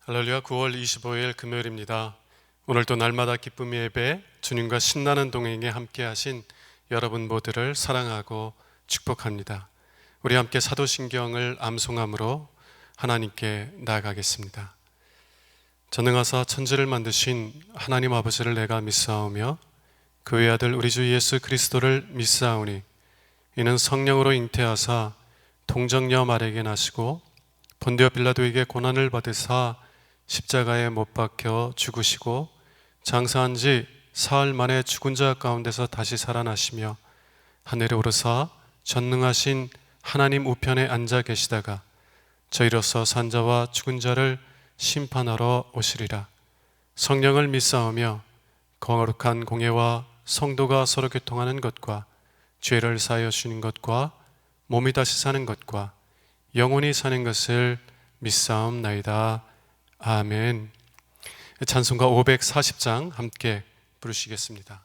할렐루야. 9월 25일 금요일입니다. 오늘도 날마다 기쁨의 예배, 주님과 신나는 동행에 함께 하신 여러분 모두를 사랑하고 축복합니다. 우리 함께 사도신경을 암송함으로 하나님께 나아가겠습니다. 전능하사 천지를 만드신 하나님 아버지를 내가 믿사오며 그 외아들 우리 주 예수 그리스도를 믿사오니 이는 성령으로 잉태하사 동정녀 마리아에게 나시고 본디오 빌라도에게 고난을 받으사 십자가에 못 박혀 죽으시고 장사한 지 사흘 만에 죽은 자 가운데서 다시 살아나시며 하늘에 오르사 전능하신 하나님 우편에 앉아 계시다가 저희로서 산 자와 죽은 자를 심판하러 오시리라. 성령을 믿사오며 거룩한 공예와 성도가 서로 교통하는 것과 죄를 사하여 주는 것과 몸이 다시 사는 것과 영원히 사는 것을 믿사옵나이다. 아멘. 찬송가 540장 함께 부르시겠습니다.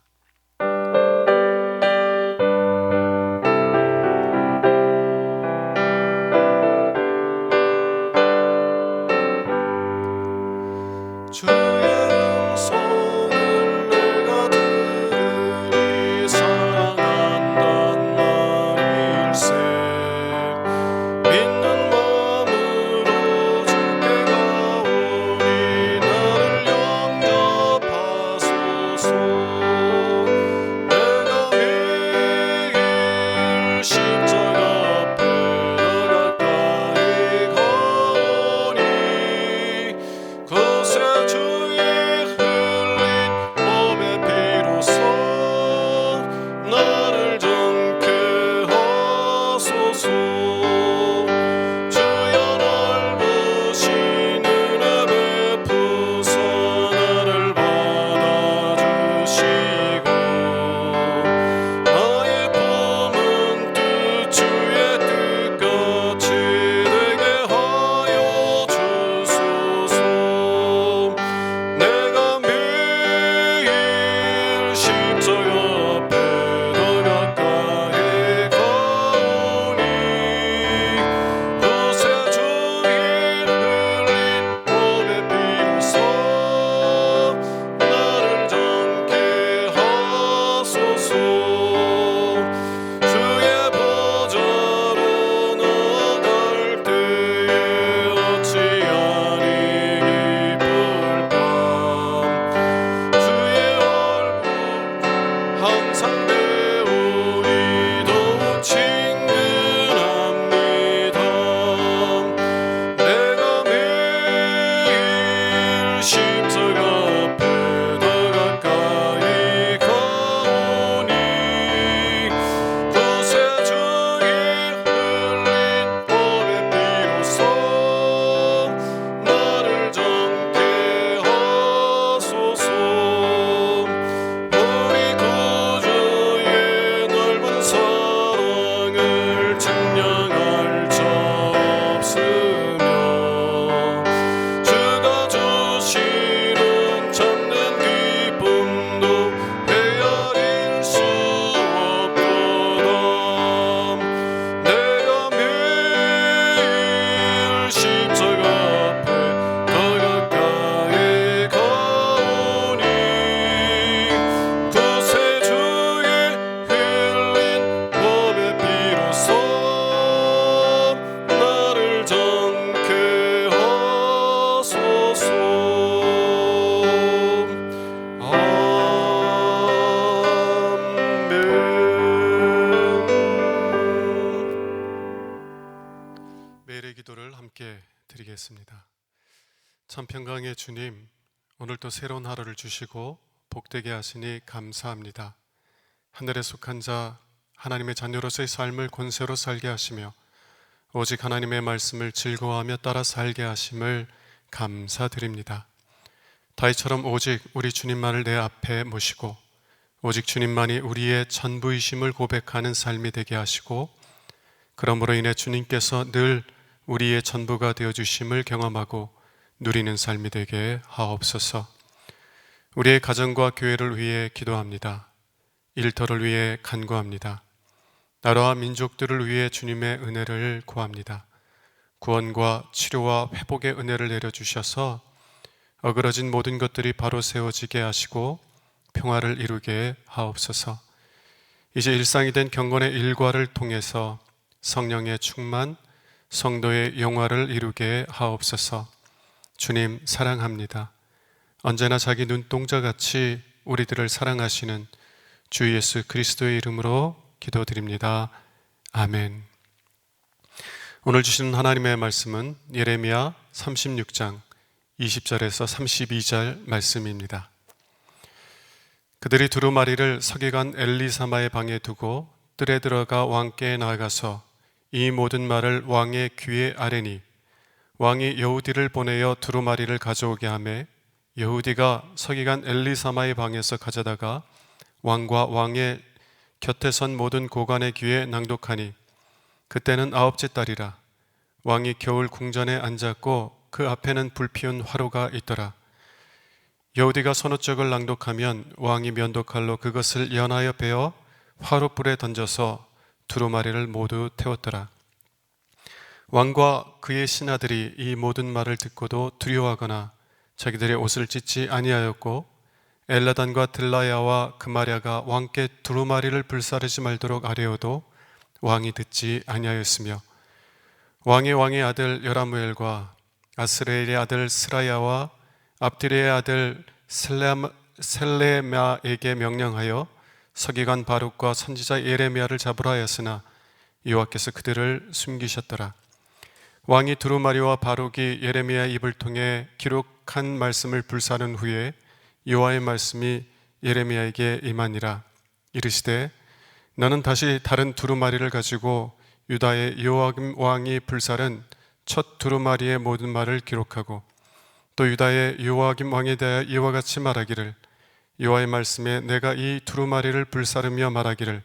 천평강의 주님, 오늘도 새로운 하루를 주시고 복되게 하시니 감사합니다. 하늘에 속한 자 하나님의 자녀로서의 삶을 권세로 살게 하시며 오직 하나님의 말씀을 즐거워하며 따라 살게 하심을 감사드립니다. 다윗처럼 오직 우리 주님만을 내 앞에 모시고 오직 주님만이 우리의 전부이심을 고백하는 삶이 되게 하시고 그러므로 인해 주님께서 늘 우리의 전부가 되어주심을 경험하고 누리는 삶이 되게 하옵소서. 우리의 가정과 교회를 위해 기도합니다. 일터를 위해 간구합니다. 나라와 민족들을 위해 주님의 은혜를 구합니다. 구원과 치료와 회복의 은혜를 내려주셔서 어그러진 모든 것들이 바로 세워지게 하시고 평화를 이루게 하옵소서. 이제 일상이 된 경건의 일과를 통해서 성령의 충만, 성도의 영화를 이루게 하옵소서. 주님 사랑합니다. 언제나 자기 눈동자같이 우리들을 사랑하시는 주 예수 그리스도의 이름으로 기도드립니다. 아멘. 오늘 주시는 하나님의 말씀은 예레미야 36장 20절에서 32절 말씀입니다. 그들이 두루마리를 서기관 엘리사마의 방에 두고 뜰에 들어가 왕께 나아가서 이 모든 말을 왕의 귀에 아뢰니 왕이 여우디를 보내어 두루마리를 가져오게 하매 여우디가 서기관 엘리사마의 방에서 가져다가 왕과 왕의 곁에 선 모든 고관의 귀에 낭독하니 그때는 9째 달이라. 왕이 겨울 궁전에 앉았고 그 앞에는 불피운 화로가 있더라. 여우디가 서노적을 낭독하면 왕이 면도칼로 그것을 연하여 베어 화롯불에 던져서 두루마리를 모두 태웠더라. 왕과 그의 신하들이 이 모든 말을 듣고도 두려워하거나 자기들의 옷을 찢지 아니하였고 엘라단과 들라야와 그마랴가 왕께 두루마리를 불사르지 말도록 아뢰어도 왕이 듣지 아니하였으며 왕의 아들 여라무엘과 아스레엘의 아들 스라야와 압디레의 아들 셀레마에게 명령하여 서기관 바룩과 선지자 예레미야를 잡으라 하였으나 여호와께서 그들을 숨기셨더라. 왕이 두루마리와 바룩이 예레미야의 입을 통해 기록한 말씀을 불사른 후에 여호와의 말씀이 예레미야에게 임하니라. 이르시되 너는 다시 다른 두루마리를 가지고 유다의 요아kim 왕이 불사른 첫 두루마리의 모든 말을 기록하고 또 유다의 요아kim 왕에 대하여 이와 같이 말하기를 여호와의 말씀에 내가 이 두루마리를 불사르며 말하기를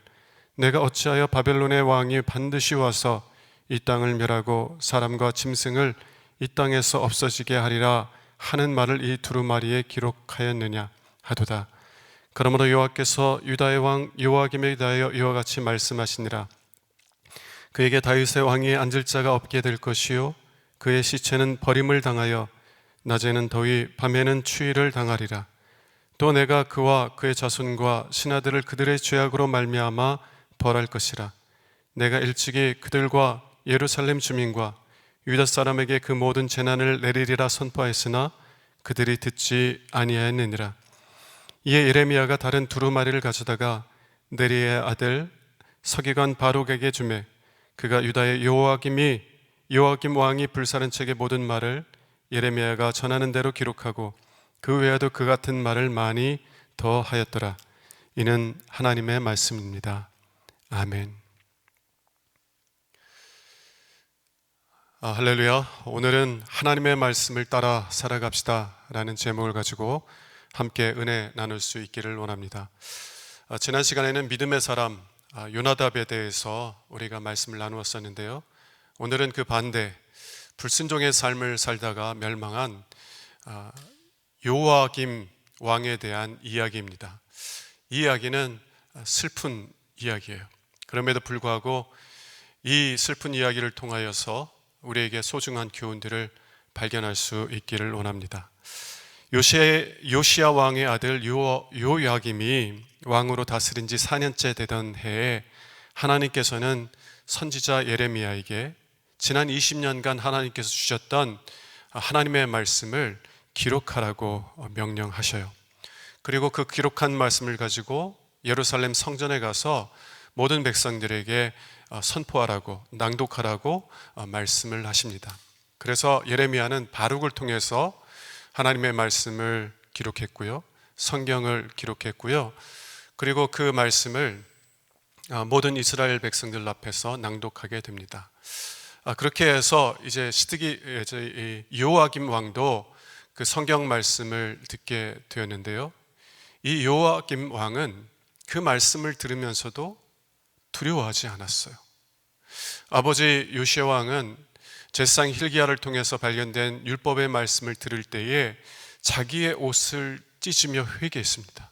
내가 어찌하여 바벨론의 왕이 반드시 와서 이 땅을 멸하고 사람과 짐승을 이 땅에서 없어지게 하리라 하는 말을 이 두루마리에 기록하였느냐 하도다. 그러므로 여호와께서 유다의 왕 요아김에 대하여 이와 같이 말씀하시니라. 그에게 다윗의 왕위에 앉을 자가 없게 될 것이요 그의 시체는 버림을 당하여 낮에는 더위 밤에는 추위를 당하리라. 또 내가 그와 그의 자손과 신하들을 그들의 죄악으로 말미암아 벌할 것이라. 내가 일찍이 그들과 예루살렘 주민과 유다 사람에게 그 모든 재난을 내리리라 선포하였으나 그들이 듣지 아니하였느니라. 이에 예레미야가 다른 두루마리를 가져다가 네리의 아들 서기관 바룩에게 주매 그가 유다의 요아kim 왕이 불사른 책의 모든 말을 예레미야가 전하는 대로 기록하고 그 외에도 그 같은 말을 많이 더 하였더라. 이는 하나님의 말씀입니다. 아멘. 할렐루야. 오늘은 하나님의 말씀을 따라 살아갑시다 라는 제목을 가지고 함께 은혜 나눌 수 있기를 원합니다. 지난 시간에는 믿음의 사람 요나답에 대해서 우리가 말씀을 나누었었는데요. 오늘은 그 반대 불순종의 삶을 살다가 멸망한 요아kim 왕에 대한 이야기입니다. 이 이야기는 슬픈 이야기예요. 그럼에도 불구하고 이 슬픈 이야기를 통하여서 우리에게 소중한 교훈들을 발견할 수 있기를 원합니다. 요시야 왕의 아들 요야김이 왕으로 다스린 지 4년째 되던 해에 하나님께서는 선지자 예레미야에게 지난 20년간 하나님께서 주셨던 하나님의 말씀을 기록하라고 명령하셔요. 그리고 그 기록한 말씀을 가지고 예루살렘 성전에 가서 모든 백성들에게 선포하라고 낭독하라고 말씀을 하십니다. 그래서 예레미야는 바룩을 통해서 하나님의 말씀을 기록했고요. 성경을 기록했고요. 그리고 그 말씀을 모든 이스라엘 백성들 앞에서 낭독하게 됩니다. 그렇게 해서 이제 요아kim 왕도 그 성경 말씀을 듣게 되었는데요. 이 요아kim 왕은 그 말씀을 들으면서도 두려워하지 않았어요. 아버지 요시야 왕은 제사장 hil기야를 통해서 발견된 율법의 말씀을 들을 때에 자기의 옷을 찢으며 회개했습니다.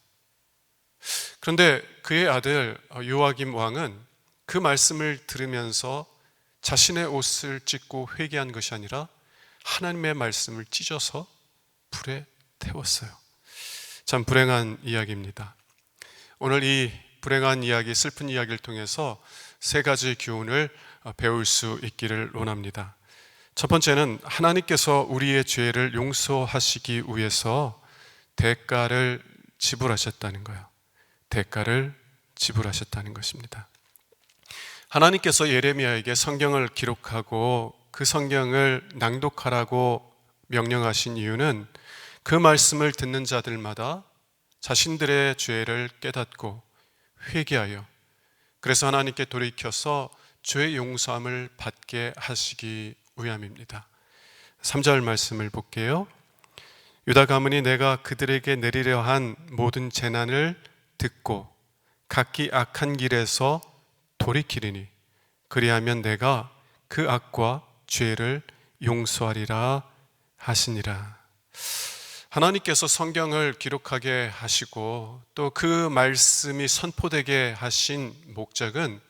그런데 그의 아들 요아kim 왕은 그 말씀을 들으면서 자신의 옷을 찢고 회개한 것이 아니라 하나님의 말씀을 찢어서 불에 태웠어요. 참 불행한 이야기입니다. 오늘 이 불행한 이야기, 슬픈 이야기를 통해서 세 가지 교훈을 배울 수 있기를 원합니다. 첫 번째는 하나님께서 우리의 죄를 용서하시기 위해서 대가를 지불하셨다는 거예요. 대가를 지불하셨다는 것입니다. 하나님께서 예레미야에게 성경을 기록하고 그 성경을 낭독하라고 명령하신 이유는 그 말씀을 듣는 자들마다 자신들의 죄를 깨닫고 회개하여 그래서 하나님께 돌이켜서 죄의 용서함을 받게 하시기 위함입니다. 3절 말씀을 볼게요. 유다 가문이 내가 그들에게 내리려 한 모든 재난을 듣고 각기 악한 길에서 돌이키리니 그리하면 내가 그 악과 죄를 용서하리라 하시니라. 하나님께서 성경을 기록하게 하시고 또 그 말씀이 선포되게 하신 목적은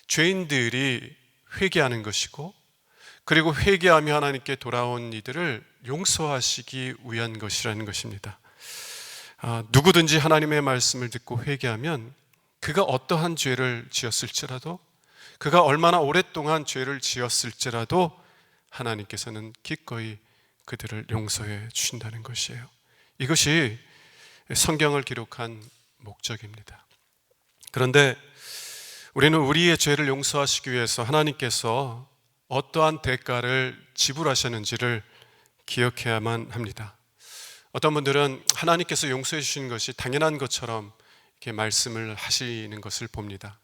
죄인들이 회개하는 것이고 그리고 회개하며 하나님께 돌아온 이들을 용서하시기 위한 것이라는 것입니다. 누구든지 하나님의 말씀을 듣고 회개하면 그가 어떠한 죄를 지었을지라도 그가 얼마나 오랫동안 죄를 지었을지라도 하나님께서는 기꺼이 그들을 용서해 주신다는 것이에요. 이것이 성경을 기록한 목적입니다. 그런데 우리는 우리의 죄를 용서하시기 위해서 하나님께서 어떠한 대가를 지불하셨는지를 기억해야만 합니다. 어떤 분들은 하나님께서 용서해 주신 것이 당연한 것처럼 이렇게 말씀을 하시는 것을 봅니다.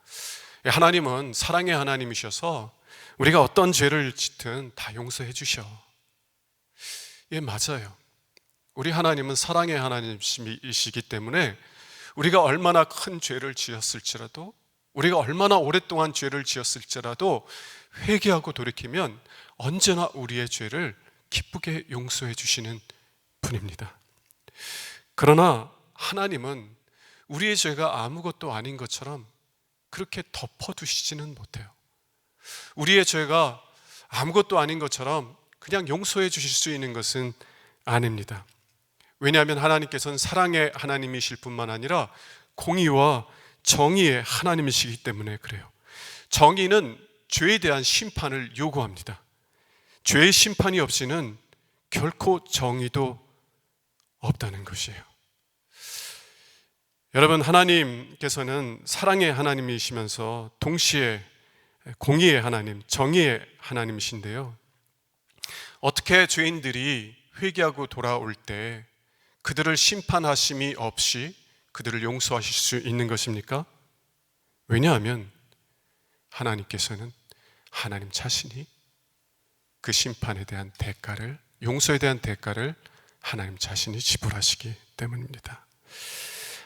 하나님은 사랑의 하나님이셔서 우리가 어떤 죄를 짓든 다 용서해 주셔. 예, 맞아요. 우리 하나님은 사랑의 하나님이시기 때문에 우리가 얼마나 큰 죄를 지었을지라도 우리가 얼마나 오랫동안 죄를 지었을지라도 회개하고 돌이키면 언제나 우리의 죄를 기쁘게 용서해 주시는 분입니다. 그러나 하나님은 우리의 죄가 아무것도 아닌 것처럼 그렇게 덮어두시지는 못해요. 우리의 죄가 아무것도 아닌 것처럼 그냥 용서해 주실 수 있는 것은 아닙니다. 왜냐하면 하나님께서는 사랑의 하나님이실 뿐만 아니라 공의와 정의의 하나님이시기 때문에 그래요. 정의는 죄에 대한 심판을 요구합니다. 죄의 심판이 없이는 결코 정의도 없다는 것이에요. 여러분, 하나님께서는 사랑의 하나님이시면서 동시에 공의의 하나님, 정의의 하나님이신데요. 어떻게 죄인들이 회개하고 돌아올 때 그들을 심판하심이 없이 그들을 용서하실 수 있는 것입니까? 왜냐하면 하나님께서는 하나님 자신이 그 심판에 대한 대가를, 용서에 대한 대가를 하나님 자신이 지불하시기 때문입니다.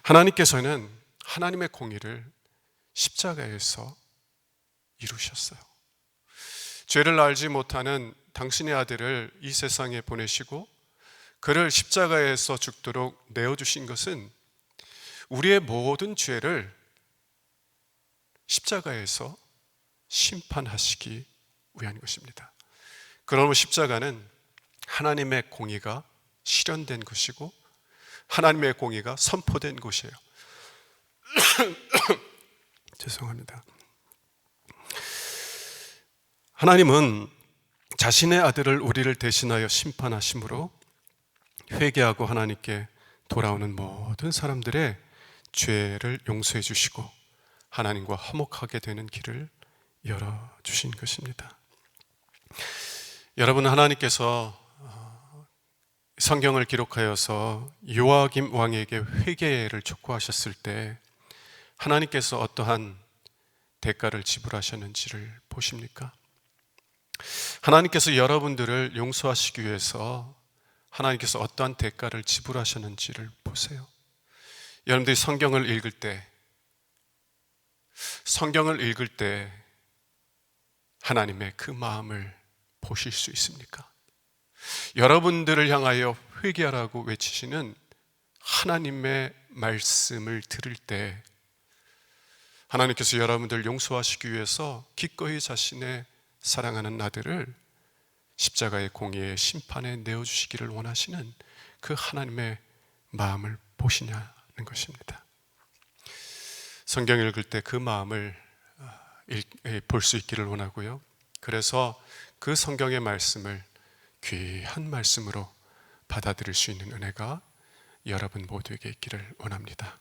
하나님께서는 하나님의 공의를 십자가에서 이루셨어요. 죄를 알지 못하는 당신의 아들을 이 세상에 보내시고 그를 십자가에서 죽도록 내어주신 것은 우리의 모든 죄를 십자가에서 심판하시기 위한 것입니다. 그러므로 십자가는 하나님의 공의가 실현된 것이고 하나님의 공의가 선포된 곳이에요. 죄송합니다. 하나님은 자신의 아들을 우리를 대신하여 심판하심으로 회개하고 하나님께 돌아오는 모든 사람들의 죄를 용서해 주시고 하나님과 화목하게 되는 길을 열어주신 것입니다. 여러분, 하나님께서 성경을 기록하여서 요아김 왕에게 회개를 촉구하셨을 때 하나님께서 어떠한 대가를 지불하셨는지를 보십니까? 하나님께서 여러분들을 용서하시기 위해서 하나님께서 어떠한 대가를 지불하셨는지를 보세요. 여러분들이 성경을 읽을 때 하나님의 그 마음을 보실 수 있습니까? 여러분들을 향하여 회개하라고 외치시는 하나님의 말씀을 들을 때 하나님께서 여러분들을 용서하시기 위해서 기꺼이 자신의 사랑하는 아들을 십자가의 공의의 심판에 내어주시기를 원하시는 그 하나님의 마음을 보시냐는 것입니다. 성경 읽을 때 그 마음을 볼 수 있기를 원하고요. 그래서 그 성경의 말씀을 귀한 말씀으로 받아들일 수 있는 은혜가 여러분 모두에게 있기를 원합니다.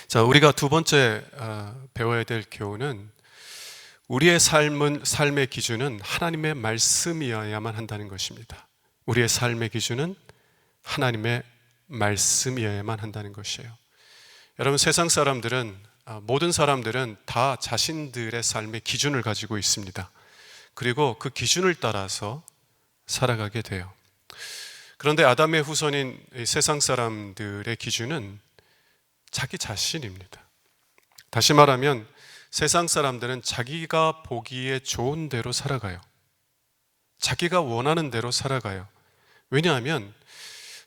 자, 우리가 두 번째 배워야 될 교훈은 우리의 삶의 기준은 하나님의 말씀이어야만 한다는 것입니다. 우리의 삶의 기준은 하나님의 말씀이어야만 한다는 것이에요. 여러분, 세상 사람들은, 모든 사람들은 다 자신들의 삶의 기준을 가지고 있습니다. 그리고 그 기준을 따라서 살아가게 돼요. 그런데 아담의 후손인 세상 사람들의 기준은 자기 자신입니다. 다시 말하면 세상 사람들은 자기가 보기에 좋은 대로 살아가요. 자기가 원하는 대로 살아가요. 왜냐하면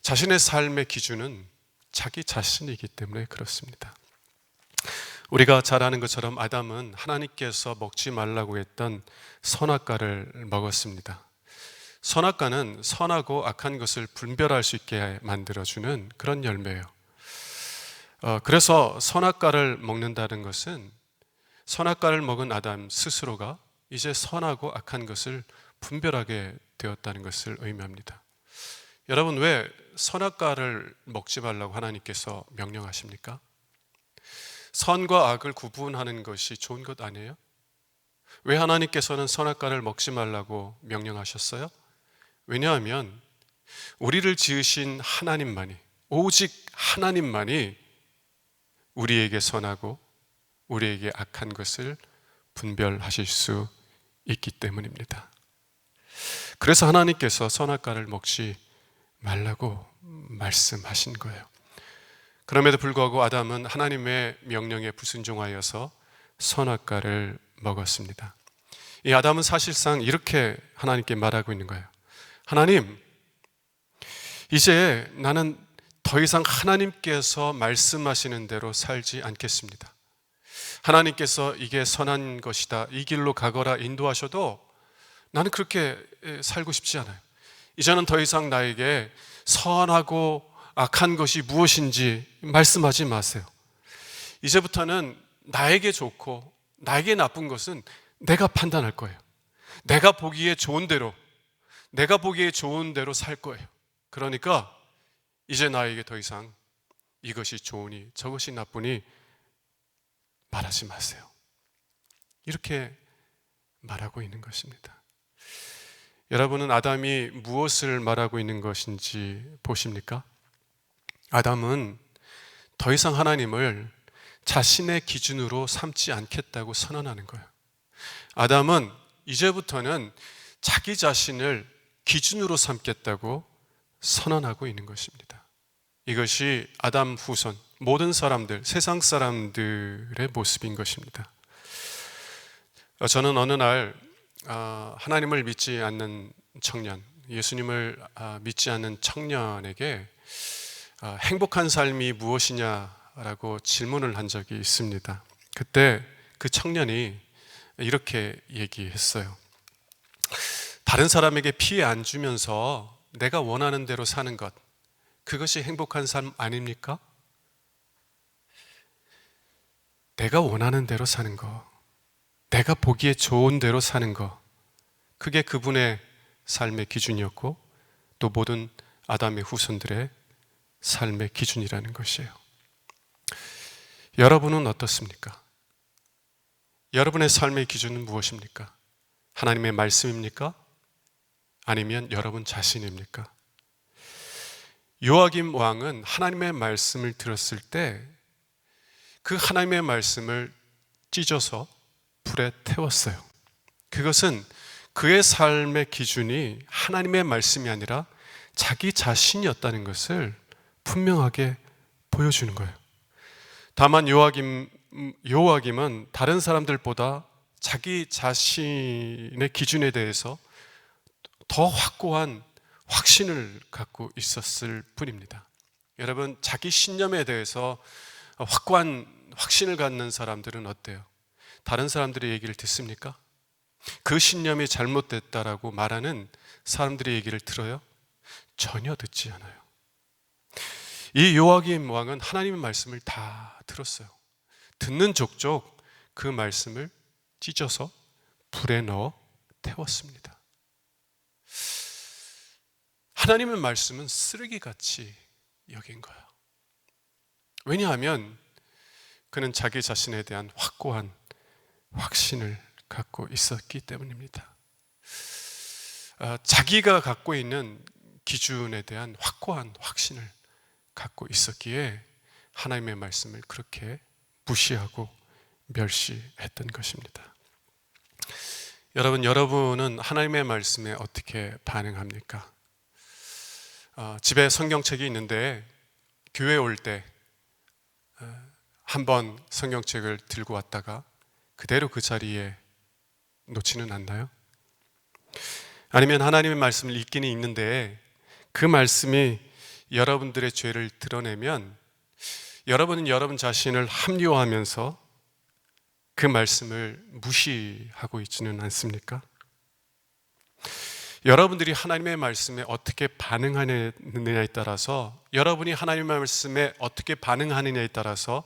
자신의 삶의 기준은 자기 자신이기 때문에 그렇습니다. 우리가 잘 아는 것처럼 아담은 하나님께서 먹지 말라고 했던 선악과를 먹었습니다. 선악과는 선하고 악한 것을 분별할 수 있게 만들어주는 그런 열매예요. 그래서 선악과를 먹는다는 것은 선악과를 먹은 아담 스스로가 이제 선하고 악한 것을 분별하게 되었다는 것을 의미합니다. 여러분, 왜 선악과를 먹지 말라고 하나님께서 명령하십니까? 선과 악을 구분하는 것이 좋은 것 아니에요? 왜 하나님께서는 선악과를 먹지 말라고 명령하셨어요? 왜냐하면 우리를 지으신 하나님만이, 오직 하나님만이 우리에게 선하고 우리에게 악한 것을 분별하실 수 있기 때문입니다. 그래서 하나님께서 선악과를 먹지 말라고 말씀하신 거예요. 그럼에도 불구하고 아담은 하나님의 명령에 불순종하여서 선악과를 먹었습니다. 이 아담은 사실상 이렇게 하나님께 말하고 있는 거예요. 하나님, 이제 나는 더 이상 하나님께서 말씀하시는 대로 살지 않겠습니다. 하나님께서 이게 선한 것이다, 이 길로 가거라 인도하셔도 나는 그렇게 살고 싶지 않아요. 이제는 더 이상 나에게 선하고 악한 것이 무엇인지 말씀하지 마세요. 이제부터는 나에게 좋고 나에게 나쁜 것은 내가 판단할 거예요. 내가 보기에 좋은 대로 살 거예요. 그러니까 이제 나에게 더 이상 이것이 좋으니 저것이 나쁘니 말하지 마세요. 이렇게 말하고 있는 것입니다. 여러분은 아담이 무엇을 말하고 있는 것인지 보십니까? 아담은 더 이상 하나님을 자신의 기준으로 삼지 않겠다고 선언하는 거예요. 아담은 이제부터는 자기 자신을 기준으로 삼겠다고 선언하고 있는 것입니다. 이것이 아담 후손, 모든 사람들, 세상 사람들의 모습인 것입니다. 저는 어느 날 하나님을 믿지 않는 청년, 예수님을 믿지 않는 청년에게 행복한 삶이 무엇이냐라고 질문을 한 적이 있습니다. 그때 그 청년이 이렇게 얘기했어요. 다른 사람에게 피해 안 주면서 내가 원하는 대로 사는 것, 그것이 행복한 삶 아닙니까? 내가 원하는 대로 사는 거, 내가 보기에 좋은 대로 사는 거, 그게 그분의 삶의 기준이었고 또 모든 아담의 후손들의 삶의 기준이라는 것이에요. 여러분은 어떻습니까? 여러분의 삶의 기준은 무엇입니까? 하나님의 말씀입니까? 아니면 여러분 자신입니까? 요아김 왕은 하나님의 말씀을 들었을 때 그 하나님의 말씀을 찢어서 불에 태웠어요. 그것은 그의 삶의 기준이 하나님의 말씀이 아니라 자기 자신이었다는 것을 분명하게 보여주는 거예요. 다만 요아김은 다른 사람들보다 자기 자신의 기준에 대해서 더 확고한 확신을 갖고 있었을 뿐입니다. 여러분, 자기 신념에 대해서 확고한 확신을 갖는 사람들은 어때요? 다른 사람들의 얘기를 듣습니까? 그 신념이 잘못됐다라고 말하는 사람들의 얘기를 들어요? 전혀 듣지 않아요. 이 요아kim 왕은 하나님의 말씀을 다 들었어요. 듣는 족족 그 말씀을 찢어서 불에 넣어 태웠습니다. 하나님의 말씀은 쓰레기같이 여긴 거예요. 왜냐하면 그는 자기 자신에 대한 확고한 확신을 갖고 있었기 때문입니다. 자기가 갖고 있는 기준에 대한 확고한 확신을 갖고 있었기에 하나님의 말씀을 그렇게 무시하고 멸시했던 것입니다. 여러분은 하나님의 말씀에 어떻게 반응합니까? 집에 성경책이 있는데 교회 올 때 한 번 성경책을 들고 왔다가 그대로 그 자리에 놓지는 않나요? 아니면 하나님의 말씀을 읽기는 읽는데 그 말씀이 여러분들의 죄를 드러내면 여러분은 여러분 자신을 합리화하면서 그 말씀을 무시하고 있지는 않습니까? 여러분들이 하나님의 말씀에 어떻게 반응하느냐에 따라서, 여러분이 하나님의 말씀에 어떻게 반응하느냐에 따라서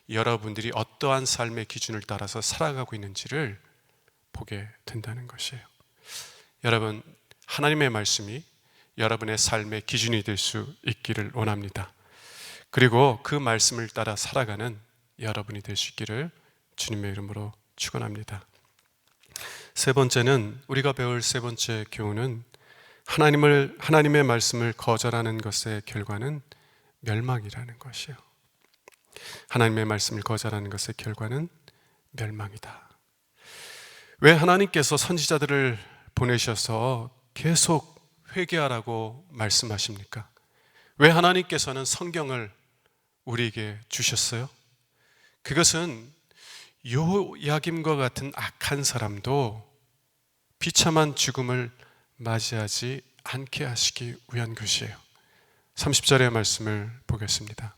여러분들이 어떠한 삶의 기준을 따라서 살아가고 있는지를 보게 된다는 것이에요. 여러분, 하나님의 말씀이 여러분의 삶의 기준이 될 수 있기를 원합니다. 그리고 그 말씀을 따라 살아가는 여러분이 될 수 있기를 주님의 이름으로 축원합니다. 세 번째는, 우리가 배울 세 번째 교훈은 하나님의 말씀을 거절하는 것의 결과는 멸망이라는 것이에요. 하나님의 말씀을 거절하는 것의 결과는 멸망이다. 왜 하나님께서 선지자들을 보내셔서 계속 회개하라고 말씀하십니까? 왜 하나님께서는 성경을 우리에게 주셨어요? 그것은 요야김과 같은 악한 사람도 비참한 죽음을 맞이하지 않게 하시기 위한 것이에요. 30절의 말씀을 보겠습니다.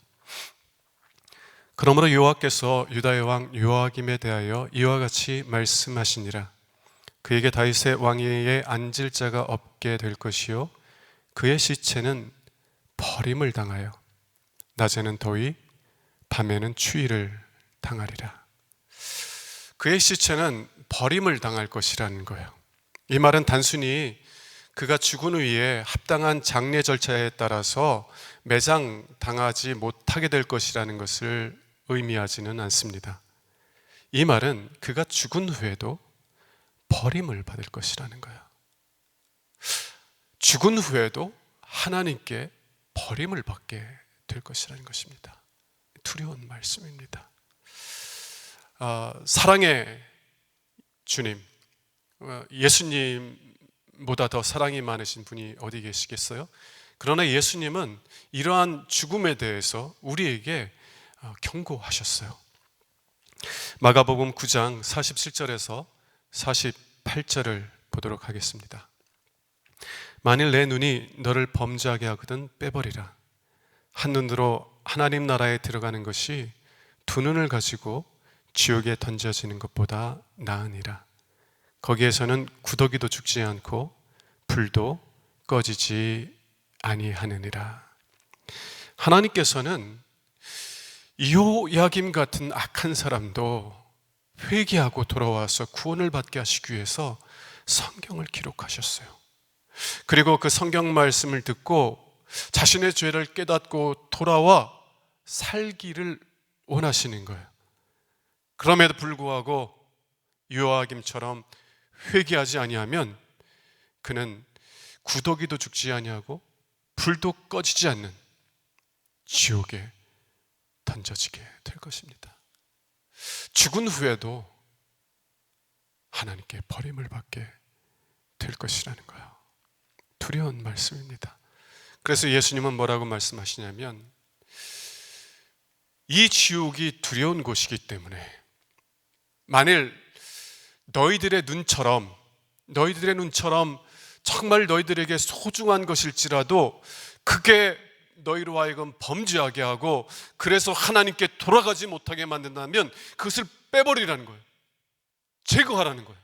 그러므로 여호와께서 유다의 왕 요아김에 대하여 이와 같이 말씀하시니라. 그에게 다윗의 왕위에 앉을 자가 없게 될 것이요 그의 시체는 버림을 당하여 낮에는 더위 밤에는 추위를 당하리라. 그의 시체는 버림을 당할 것이라는 거예요. 이 말은 단순히 그가 죽은 후에 합당한 장례 절차에 따라서 매장당하지 못하게 될 것이라는 것을 의미하지는 않습니다. 이 말은 그가 죽은 후에도 버림을 받을 것이라는 거예요. 죽은 후에도 하나님께 버림을 받게 될 것이라는 것입니다. 두려운 말씀입니다. 사랑의 주님, 예수님보다 더 사랑이 많으신 분이 어디 계시겠어요? 그러나 예수님은 이러한 죽음에 대해서 우리에게 경고하셨어요. 마가복음 9장 47절에서 48절을 보도록 하겠습니다. 만일 내 눈이 너를 범죄하게 하거든 빼버리라. 한눈으로 하나님 나라에 들어가는 것이 두 눈을 가지고 지옥에 던져지는 것보다 나으니라. 거기에서는 구더기도 죽지 않고 불도 꺼지지 아니하느니라. 하나님께서는 요야김 같은 악한 사람도 회개하고 돌아와서 구원을 받게 하시기 위해서 성경을 기록하셨어요. 그리고 그 성경 말씀을 듣고 자신의 죄를 깨닫고 돌아와 살기를 원하시는 거예요. 그럼에도 불구하고 요아김처럼 회개하지 아니하면 그는 구더기도 죽지 아니하고 불도 꺼지지 않는 지옥에 던져지게 될 것입니다. 죽은 후에도 하나님께 버림을 받게 될 것이라는 거예요. 두려운 말씀입니다. 그래서 예수님은 뭐라고 말씀하시냐면, 이 지옥이 두려운 곳이기 때문에 만일 너희들의 눈처럼 정말 너희들에게 소중한 것일지라도 그게 너희로 하여금 범죄하게 하고 그래서 하나님께 돌아가지 못하게 만든다면 그것을 빼버리라는 거예요. 제거하라는 거예요.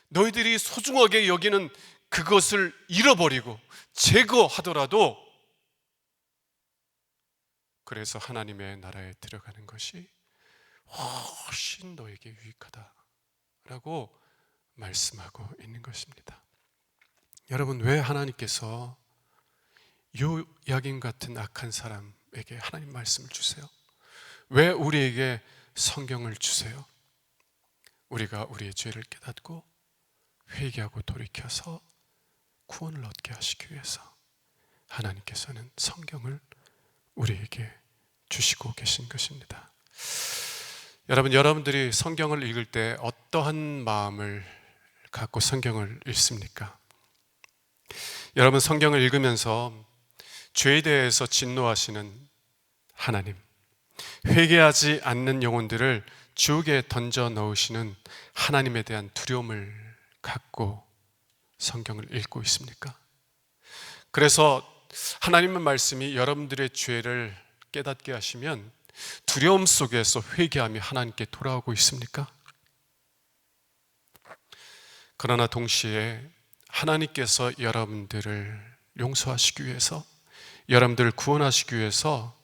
너희들이 소중하게 여기는 그것을 잃어버리고 제거하더라도 그래서 하나님의 나라에 들어가는 것이 훨씬 너에게 유익하다라고 말씀하고 있는 것입니다. 여러분, 왜 하나님께서 요야긴 같은 악한 사람에게 하나님 말씀을 주세요? 왜 우리에게 성경을 주세요? 우리가 우리의 죄를 깨닫고 회개하고 돌이켜서 구원을 얻게 하시기 위해서 하나님께서는 성경을 우리에게 주시고 계신 것입니다. 여러분, 여러분들이 성경을 읽을 때 어떠한 마음을 갖고 성경을 읽습니까? 여러분, 성경을 읽으면서 죄에 대해서 진노하시는 하나님, 회개하지 않는 영혼들을 지옥에 던져 넣으시는 하나님에 대한 두려움을 갖고 성경을 읽고 있습니까? 그래서 하나님의 말씀이 여러분들의 죄를 깨닫게 하시면 두려움 속에서 회개하며 하나님께 돌아오고 있습니까? 그러나 동시에 하나님께서 여러분들을 용서하시기 위해서, 여러분들을 구원하시기 위해서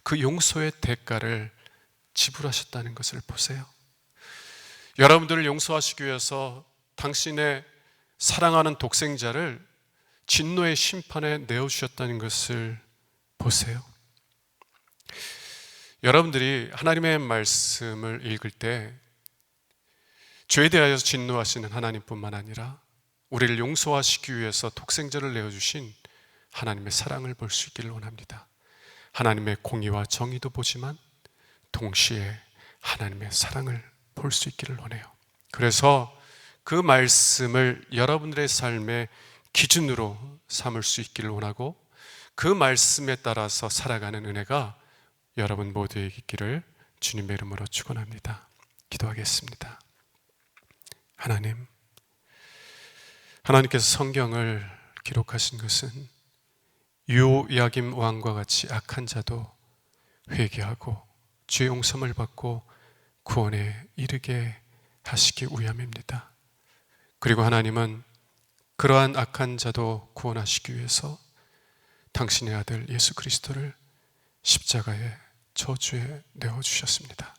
그 용서의 대가를 지불하셨다는 것을 보세요. 여러분들을 용서하시기 위해서 당신의 사랑하는 독생자를 진노의 심판에 내어주셨다는 것을 보세요. 여러분들이 하나님의 말씀을 읽을 때 죄에 대하여 진노하시는 하나님뿐만 아니라 우리를 용서하시기 위해서 독생자를 내어주신 하나님의 사랑을 볼 수 있기를 원합니다. 하나님의 공의와 정의도 보지만 동시에 하나님의 사랑을 볼 수 있기를 원해요. 그래서 그 말씀을 여러분들의 삶의 기준으로 삼을 수 있기를 원하고, 그 말씀에 따라서 살아가는 은혜가 여러분 모두에게 있기를 주님의 이름으로 축원합니다. 기도하겠습니다. 하나님께서 성경을 기록하신 것은 요야김 왕과 같이 악한 자도 회개하고 죄 용서를 받고 구원에 이르게 하시기 위함입니다. 그리고 하나님은 그러한 악한 자도 구원하시기 위해서 당신의 아들 예수 그리스도를 십자가에 저주에 내어주셨습니다.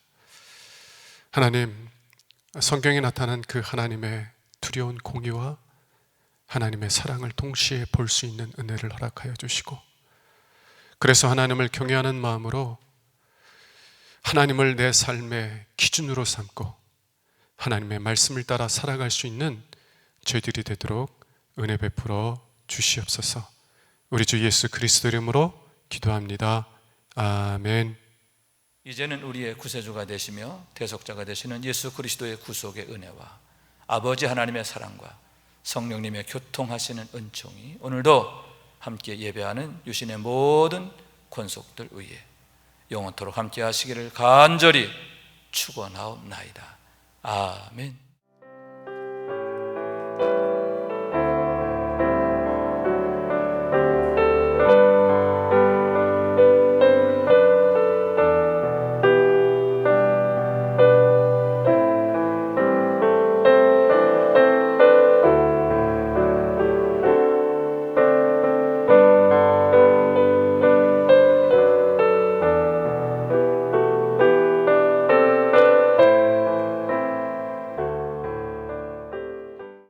하나님, 성경에 나타난 그 하나님의 두려운 공의와 하나님의 사랑을 동시에 볼 수 있는 은혜를 허락하여 주시고, 그래서 하나님을 경외하는 마음으로 하나님을 내 삶의 기준으로 삼고 하나님의 말씀을 따라 살아갈 수 있는 저희들이 되도록 은혜 베풀어 주시옵소서. 우리 주 예수 그리스도 이름으로 기도합니다. 아멘. 이제는 우리의 구세주가 되시며 대속자가 되시는 예수 그리스도의 구속의 은혜와 아버지 하나님의 사랑과 성령님의 교통하시는 은총이 오늘도 함께 예배하는 유신의 모든 권속들 위에 영원토록 함께 하시기를 간절히 축원하옵나이다. 아멘.